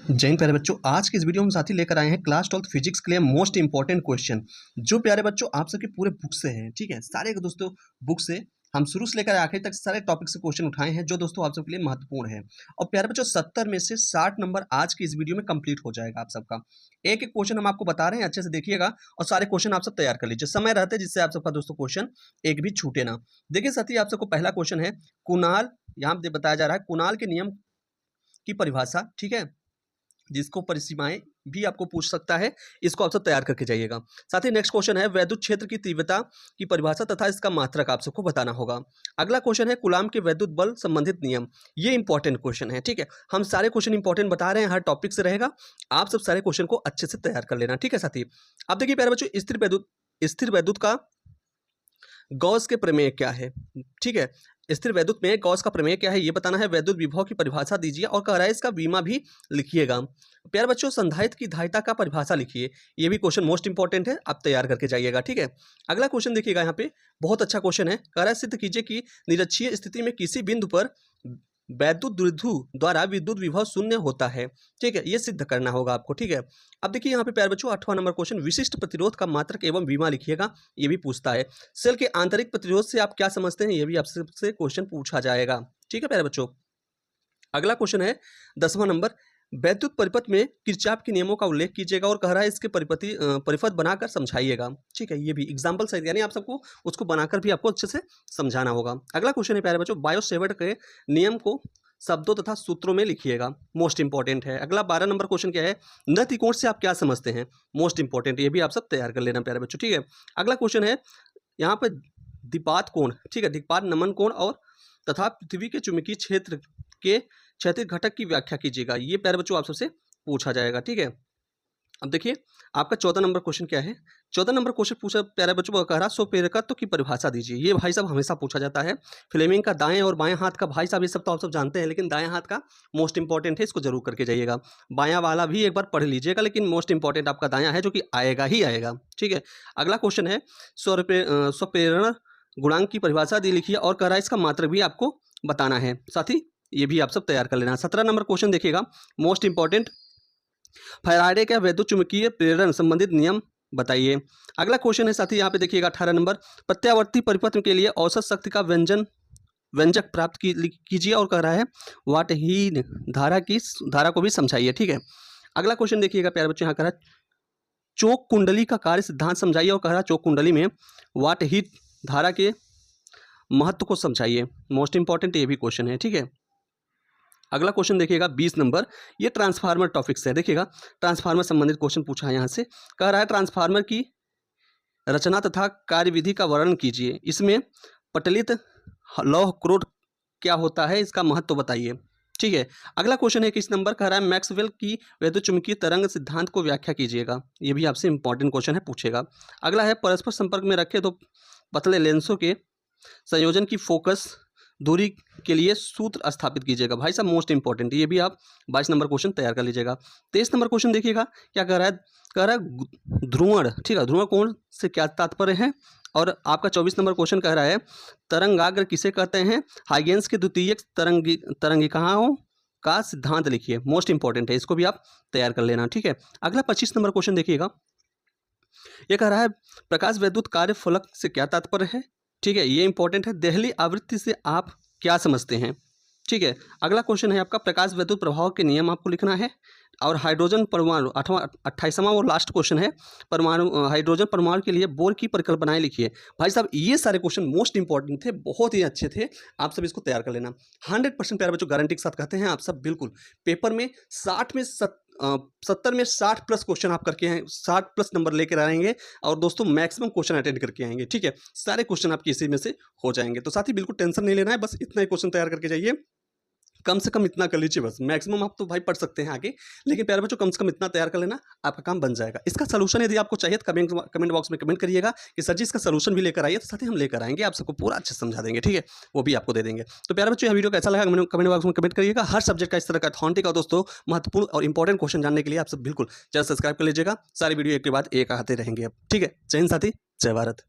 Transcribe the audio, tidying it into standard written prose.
जय हिंद प्यारे बच्चों, आज के इस वीडियो में साथी लेकर आए हैं क्लास 12 फिजिक्स के लिए मोस्ट इंपॉर्टेंट क्वेश्चन जो प्यारे बच्चों आप सबके पूरे बुक से हैं। ठीक है, सारे दोस्तों बुक से हम शुरू से लेकर आखिर तक सारे टॉपिक से क्वेश्चन उठाए हैं जो दोस्तों आप सबके लिए महत्वपूर्ण है। और प्यारे बच्चों 70 में से 60 नंबर आज की इस वीडियो में कंप्लीट हो जाएगा आप सबका। एक एक क्वेश्चन हम आपको बता रहे हैं, अच्छे से देखिएगा और सारे क्वेश्चन आप सब तैयार कर लीजिए, समय रहते जिससे आप सबका दोस्तों क्वेश्चन एक भी छूटे ना। देखिए साथी, आप सबको पहला क्वेश्चन है कुणाल, यहाँ बताया जा रहा है कुणाल के नियम की परिभाषा। ठीक है, जिसको परिसीमाएं भी आपको पूछ सकता है, इसको आप सब तैयार करके जाइएगा। साथ ही नेक्स्ट क्वेश्चन है वैद्युत क्षेत्र की तीव्रता की परिभाषा तथा इसका मात्रक आप सबको बताना होगा। अगला क्वेश्चन है कूलाम के वैद्युत बल संबंधित नियम। ये इंपॉर्टेंट क्वेश्चन है। ठीक है, हम सारे क्वेश्चन इंपॉर्टेंट बता रहे हैं, हर टॉपिक से रहेगा, आप सब सारे क्वेश्चन को अच्छे से तैयार कर लेना। ठीक है साथी, अब देखिए प्यारे बच्चों, स्थिर वैद्युत का गॉस के प्रमेय क्या है। ठीक है, स्थिर वैद्युत में गॉस का प्रमेय क्या है ये बताना है। वैद्युत विभव की परिभाषा दीजिए और कह रहा है इसका बीमा भी लिखिएगा। प्यारे बच्चों संधारित्र की धारिता का परिभाषा लिखिए, ये भी क्वेश्चन मोस्ट इंपॉर्टेंट है, आप तैयार करके जाइएगा। ठीक है, अगला क्वेश्चन देखिएगा, यहाँ पे बहुत अच्छा क्वेश्चन है। कह रहा है सिद्ध कीजिए कि निरक्षीय स्थिति में किसी बिंदु पर वैद्युत द्विध्रुव द्वारा विद्युत विभव शून्य होता है। ठीक है, ये सिद्ध करना होगा आपको। ठीक है, अब देखिए यहाँ पे प्यारे बच्चों 8वां नंबर क्वेश्चन, विशिष्ट प्रतिरोध का मात्रक एवं बीमा लिखिएगा, ये भी पूछता है। सेल के आंतरिक प्रतिरोध से आप क्या समझते हैं, ये भी आपसे क्वेश्चन पूछा जाएगा। ठीक है प्यारे बच्चों, अगला क्वेश्चन है 10वां नंबर, वैद्युत परिपथ में किरचॉफ के नियमों का उल्लेख कीजिएगा और कह रहा है इसके परिपथ बनाकर समझाइएगा। ठीक है, ये भी एग्जाम्पल सहित, यानी आप सबको उसको बनाकर भी आपको अच्छे से समझाना होगा। अगला क्वेश्चन है प्यारे बच्चों, बायो-सेवर्ट के नियम को शब्दों तथा सूत्रों में लिखिएगा, मोस्ट इंपॉर्टेंट है। अगला 12 नंबर क्वेश्चन क्या है, न त्रिकोण से आप क्या समझते हैं, मोस्ट इंपॉर्टेंट, ये भी आप सब तैयार कर लेना प्यारे बच्चों। ठीक है, अगला क्वेश्चन है यहाँ पर द्विपात कोण। ठीक है, द्विपात नमन कोण और तथा पृथ्वी के चुंबकीय क्षेत्र के क्षैतिज घटक की व्याख्या कीजिएगा, ये प्यारे बच्चों आप सबसे पूछा जाएगा। ठीक है, अब देखिए आपका 14 नंबर क्वेश्चन क्या है। 14 नंबर क्वेश्चन पूछा प्यारे बच्चों, कह रहा स्वप्रेरकत्व की परिभाषा दीजिए, ये भाई साहब हमेशा पूछा जाता है। फ्लेमिंग का दाएं और बाएं हाथ का, भाई साहब ये सब तो आप सब जानते हैं, लेकिन दाएं हाथ का मोस्ट इंपॉर्टेंट है, इसको जरूर करके जाइएगा। बायां वाला भी एक बार पढ़ लीजिएगा, लेकिन मोस्ट इंपॉर्टेंट आपका दायां है, जो कि आएगा ही आएगा। ठीक है, अगला क्वेश्चन है स्वप्रेरण गुणांक की परिभाषा दी लिखिए और कह रहा है इसका मात्रक भी आपको बताना है। साथ ही ये भी आप सब तैयार कर लेना। 17 नंबर क्वेश्चन देखिएगा, मोस्ट इंपॉर्टेंट, फैराडे का वैद्युत चुंबकीय प्रेरण संबंधित नियम बताइए। अगला क्वेश्चन है साथी, यहाँ पे देखिएगा 18 नंबर, प्रत्यावर्ती परिपथ के लिए औसत शक्ति का व्यंजक प्राप्त कीजिए और कह रहा है वाटहीन धारा को भी समझाइए। ठीक है, अगला क्वेश्चन देखिएगा प्यारे बच्चों, यहाँ कह रहा है चोक कुंडली का कार्य सिद्धांत समझाइए और कह रहा है चोक कुंडली में वाटहीन धारा के महत्व को समझाइए, मोस्ट इंपॉर्टेंट ये भी क्वेश्चन है। ठीक है, अगला क्वेश्चन देखिएगा 20 नंबर, ये ट्रांसफार्मर टॉपिक से है। देखिएगा ट्रांसफार्मर संबंधित क्वेश्चन पूछा है यहाँ से। कह रहा है ट्रांसफार्मर की रचना तथा कार्यविधि का वर्णन कीजिए, इसमें पटलित लौह क्रोध क्या होता है, इसका महत्व बताइए। ठीक है, अगला क्वेश्चन है 21 नंबर, कह रहा है मैक्सवेल की वैद्युत चुंबकीय तरंग सिद्धांत को व्याख्या कीजिएगा, ये भी आपसे इंपॉर्टेंट क्वेश्चन है, पूछेगा। अगला है परस्पर संपर्क में रखे तो पतले लेंसों के संयोजन की फोकस दूरी के लिए सूत्र स्थापित कीजिएगा, भाई साहब मोस्ट इंपॉर्टेंट, ये भी आप 22 नंबर क्वेश्चन तैयार कर लीजिएगा। 23 नंबर क्वेश्चन देखिएगा क्या कह रहा है, कह रहा है ध्रुवण। ठीक है, ध्रुवण कोण से क्या तात्पर्य है। और आपका 24 नंबर क्वेश्चन कह रहा है तरंगाग्र किसे कहते हैं, हाइगेंस के द्वितीयक तरंगिकाओं का सिद्धांत लिखिए, मोस्ट इंपॉर्टेंट है, इसको भी आप तैयार कर लेना। ठीक है, अगला 25 नंबर क्वेश्चन देखिएगा, ये कह रहा है प्रकाश वैद्युत कार्य फलक से क्या तात्पर्य है। ठीक है, ये इंपॉर्टेंट है, देहली आवृत्ति से आप क्या समझते हैं। ठीक है, अगला क्वेश्चन है आपका प्रकाश वैद्युत प्रभाव के नियम आपको लिखना है। और हाइड्रोजन परमाणु 28वां और लास्ट क्वेश्चन है हाइड्रोजन परमाणु के लिए बोर की परिकल्पनाएं लिखिए। भाई साहब ये सारे क्वेश्चन मोस्ट इंपॉर्टेंट थे, बहुत ही अच्छे थे, आप सब इसको तैयार कर लेना। 100% प्यारे बच्चों गारंटी के साथ कहते हैं आप सब बिल्कुल पेपर में 70 में 60 प्लस क्वेश्चन आप करके हैं, 60 प्लस नंबर लेकर आएंगे और दोस्तों मैक्सिमम क्वेश्चन अटेंड करके आएंगे। ठीक है, सारे क्वेश्चन आपके इसी में से हो जाएंगे, तो साथ ही बिल्कुल टेंशन नहीं लेना है, बस इतना ही क्वेश्चन तैयार करके जाइए, कम से कम इतना कर लीजिए बस। मैक्सिमम आप तो भाई पढ़ सकते हैं आगे, लेकिन प्यारे बच्चों कम से कम इतना तैयार कर लेना, आपका काम बन जाएगा। इसका सलूशन यदि आपको चाहिए तो कमेंट बॉक्स में कमेंट करिएगा कि सर जी इसका सलूशन भी लेकर आइए, तो साथ ही हम लेकर आएंगे, आप सबको पूरा अच्छे से समझा देंगे। ठीक है, वो भी आपको दे देंगे। तो प्यारे बच्चों यह वीडियो कैसा लगा कमेंट बॉक्स में कमेंट करिएगा। हर सब्जेक्ट का इस तरह का अथॉरिटी का दोस्तों महत्वपूर्ण और इंपॉर्टेंट क्वेश्चन जानने के लिए आप सब बिल्कुल चैनल सब्सक्राइब कर लीजिएगा, सारी वीडियो एक के बाद एक आते रहेंगे अब। ठीक है, जय हिंद साथी, जय भारत।